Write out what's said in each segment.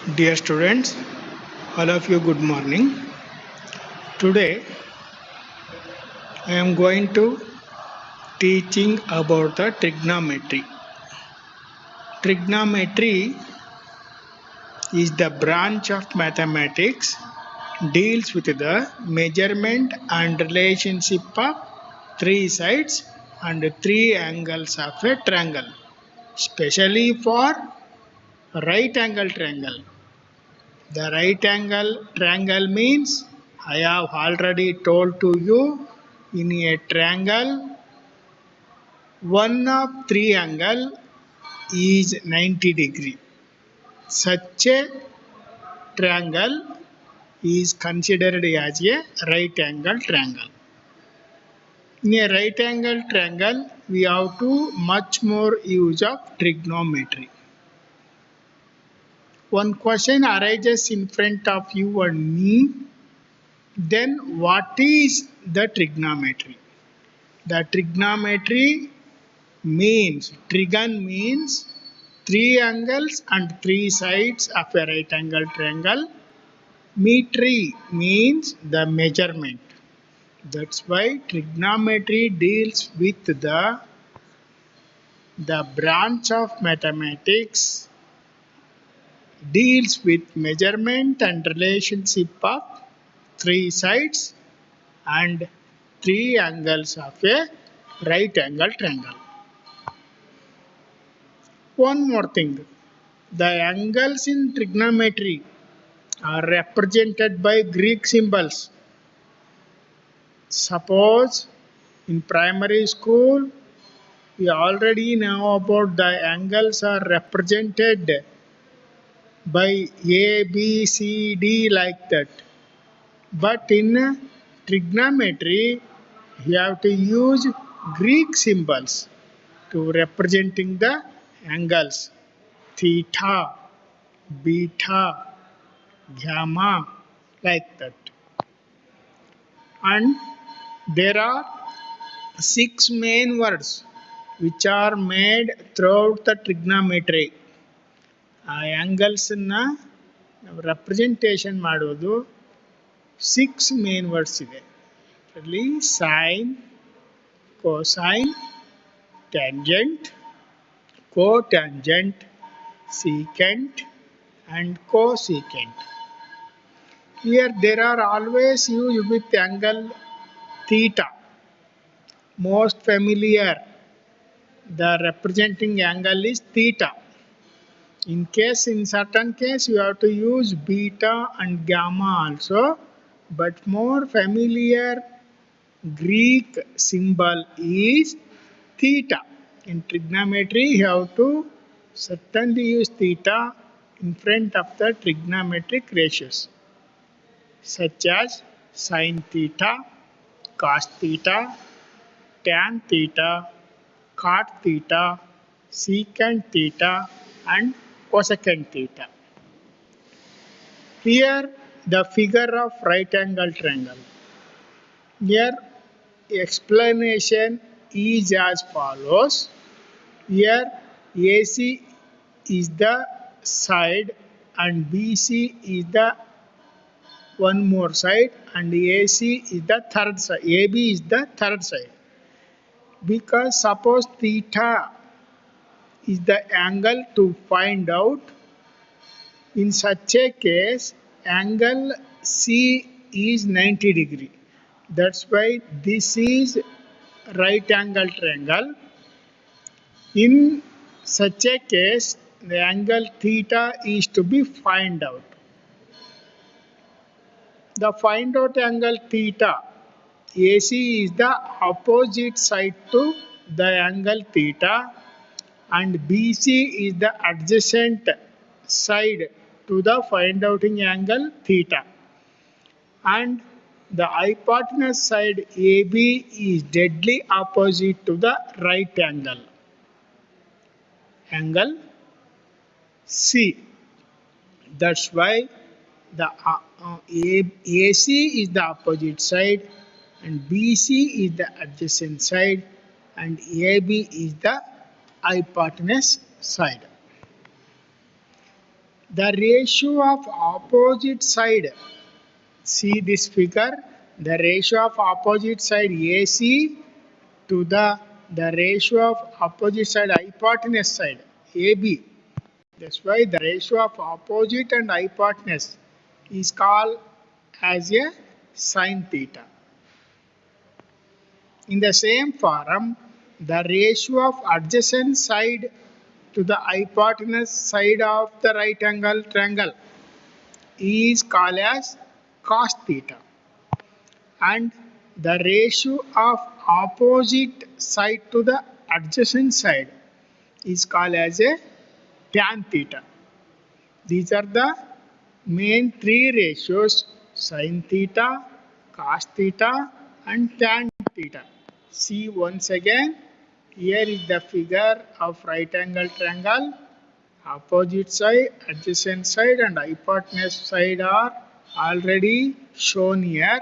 Dear students, all of you good morning. Today I am going to teaching about the trigonometry. Trigonometry is the branch of mathematics deals with the measurement and relationship of three sides and three angles of a triangle, especially for right angle triangle. The right angle triangle means I have already told to you in a triangle one of three angle is 90 degree. Such a triangle is considered as a right angle triangle. In a right angle triangle we have to much more use of trigonometry. One question arises in front of you and me, then what is the trigonometry? The trigonometry means, trigon means three angles and three sides of a right angle triangle. Metry means the measurement. That's why trigonometry deals with the branch of mathematics deals with measurement and relationship of three sides and three angles of a right angle triangle. One more thing, the angles in trigonometry are represented by Greek symbols. Suppose in primary school we already know about the angles are represented by A, B, C, D like that. But in trigonometry you have to use Greek symbols to representing the angles theta, beta, gamma like that. And there are six main words which are made throughout the trigonometry. ಆ ಆ್ಯಂಗಲ್ಸನ್ನು ನಾವು representation ಮಾಡೋದು six main words ಇದೆ. ಅದರಲ್ಲಿ sine, cosine, tangent, cotangent, secant and cosecant. Here there are always used with angle theta. Most familiar, the representing angle is theta. In certain case you have to use beta and gamma also, but more familiar Greek symbol is theta. In trigonometry you have to certainly use theta in front of the trigonometric ratios such as sin theta, cos theta, tan theta, cot theta, secant theta and cosecant theta. Here the figure of right angle triangle. Here explanation is as follows. Here AC is the side and BC is the one more side and AC is the third side. AB is the third side. Because suppose theta is the angle to find out, in such a case angle C is 90 degree. That's why this is right angle triangle. In such a case the angle theta is to be find out. The find out angle theta, AC is the opposite side to the angle theta and BC is the adjacent side to the find outing angle theta, and the hypotenuse side AB is deadly opposite to the right angle C. That's why the AC is the opposite side and BC is the adjacent side and AB is the hypotenuse side. The ratio of opposite side, see this figure, the ratio of opposite side AC to the ratio of opposite side hypotenuse side AB. That's why the ratio of opposite and hypotenuse is called as a sine theta. In the same form, the ratio of adjacent side to the hypotenuse side of the right angle triangle is called as cos theta, and the ratio of opposite side to the adjacent side is called as a tan theta. These are the main three ratios: sin theta, cos theta and tan theta. See once again, here is the figure of right angle triangle. Opposite side, adjacent side and hypotenuse side are already shown here.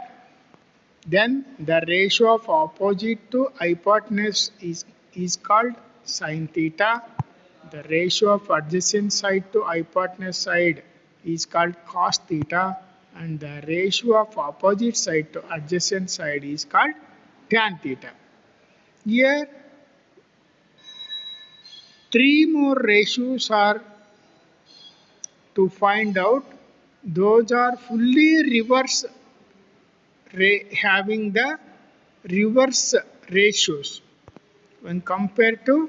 Then the ratio of opposite to hypotenuse is called sin theta. The ratio of adjacent side to hypotenuse side is called cos theta, and the ratio of opposite side to adjacent side is called tan theta. Here three more ratios are to find out. Those are fully reverse, having the reverse ratios when compared to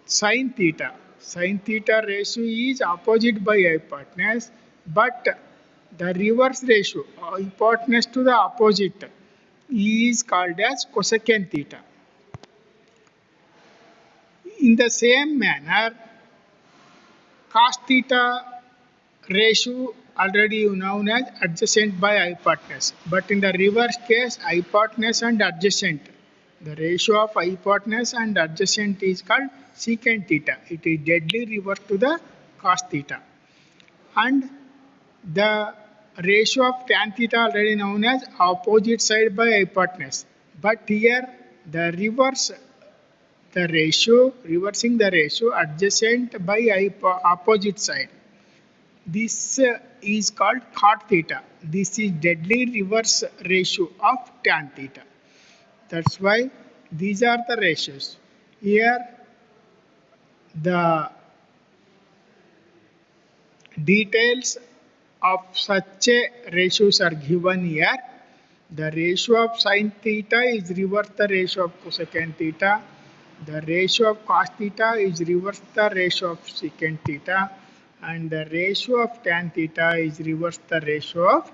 sin theta. Sin theta ratio is opposite by hypotenuse, but the reverse ratio, hypotenuse to the opposite, is called as cosecant theta. In the same manner, cos theta ratio already known as adjacent by hypotenuse, but in the reverse case, hypotenuse and adjacent, the ratio of hypotenuse and adjacent is called secant theta. It is deadly reverse to the cos theta. And the ratio of tan theta already known as opposite side by hypotenuse, but here the reverse the ratio, reversing the ratio adjacent by opposite side. This is called cot theta. This is deadly reverse ratio of tan theta. That's why these are the ratios. Here the details of such a ratios are given here. The ratio of sin theta is reverse the ratio of cosecant theta. The ratio of cos theta is reverse the ratio of secant theta, and the ratio of tan theta is reverse the ratio of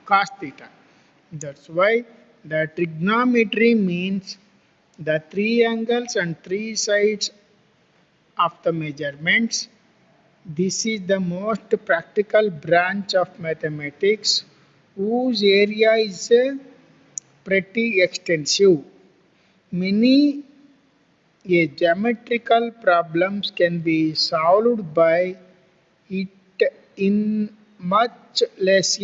cos theta. That's why the trigonometry means the three angles and three sides of the measurements. This is the most practical branch of mathematics whose area is pretty extensive. Many geometrical problems can be solved by it in much less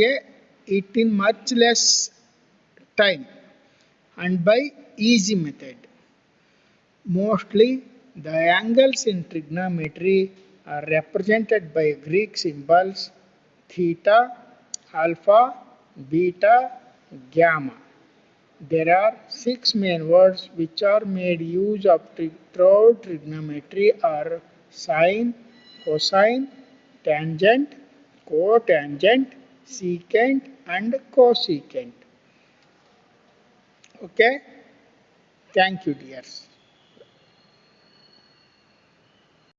time and by easy method. Mostly the angles in trigonometry are represented by Greek symbols theta, alpha, beta, gamma. There are 6 main words which are made use of throughout trigonometry are sine, cosine, tangent, cotangent, secant and cosecant. Okay, thank you dears.